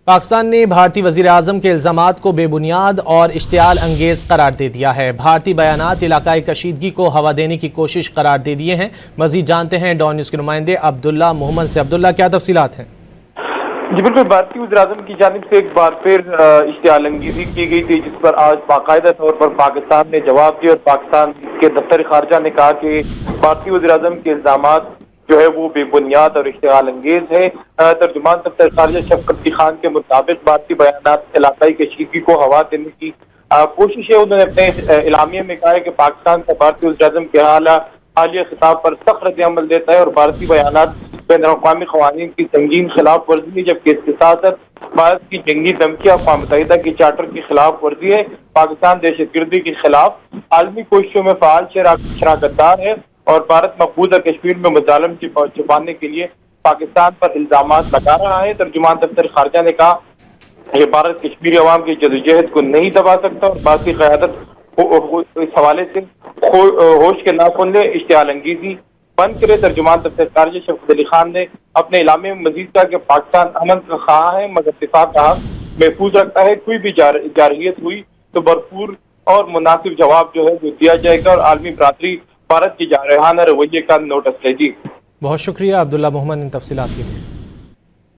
पाकिस्तान ने भारतीय वज़ीर-ए-आज़म के इल्ज़ामात को बेबुनियाद और इश्तियाल अंगेज़ करार दे दिया है। भारतीय बयानात इलाकाई कशीदगी को हवा देने की कोशिश करार दे दिए हैं। मज़ीद जानते हैं डॉन न्यूज़ के नुमाइंदे अब्दुल्ला मोहम्मद से। अब्दुल्ला, क्या तफसीलात हैं? जी बिल्कुल, भारतीय वज़ीर-ए-आज़म की जानिब से एक बार फिर इश्तियाल अंगेज़ी की गई थी, जिस पर आज बाकायदा तौर पर पाकिस्तान ने जवाब दिया और पाकिस्तान के दफ्तर खारजा ने कहा कि भारतीय वज़ीर-ए-आज़म के इल्ज़ामात जो है वो बेबुनियाद और इश्तियाल अंगेज है। तर्जुमान दफ्तर खारजा शफकत अली खान के मुताबिक भारतीय बयानात इलाकाई कशीदगी को हवा देने की कोशिश है। उन्होंने अपने इलामिया में कहा है कि पाकिस्तान का भारतीय वज़ीर-ए-आज़म के हालिया खिताब पर सख्त रद्द-ए-अमल देता है और भारतीय बयानात बैनुल-अक़वामी क़वानीन की संगीन खिलाफ वर्जी है, जबकि इसके साथ साथ भारत की जंगी धमकियां अक़वाम मुत्तहिदा के चार्टर की खिलाफ वर्जी है। पाकिस्तान दहशतगर्दी के खिलाफ आलमी कोशिशों में फ़ाल शराकतदार है और भारत मकबूजा कश्मीर में मुजालिम छुपाने के लिए पाकिस्तान पर इल्जामात लगा रहा है। तर्जुमान दफ्तर खारजा ने कहा कि भारत कश्मीरी अवाम की जदोजहद को नहीं दबा सकता और भारतीय क़यादत इस हवाले से होश के नाखून ले इश्तियाल अंगेज़ी बंद करे। तर्जुमान दफ्तर खारजा शफकत अली खान ने अपने इलामे में मजीद कहा कि पाकिस्तान अमन का ख़्वाह है मगर दिफा का हक महफूज रखता है। कोई भी जारहियत हुई तो भरपूर और मुनासिब जवाब जो है वो दिया जाएगा और आलमी बरादरी भारत की जारहाना रवैये का नोटिस लेगी। बहुत शुक्रिया अब्दुल्ला मोहम्मद इन तफसीलात के लिए।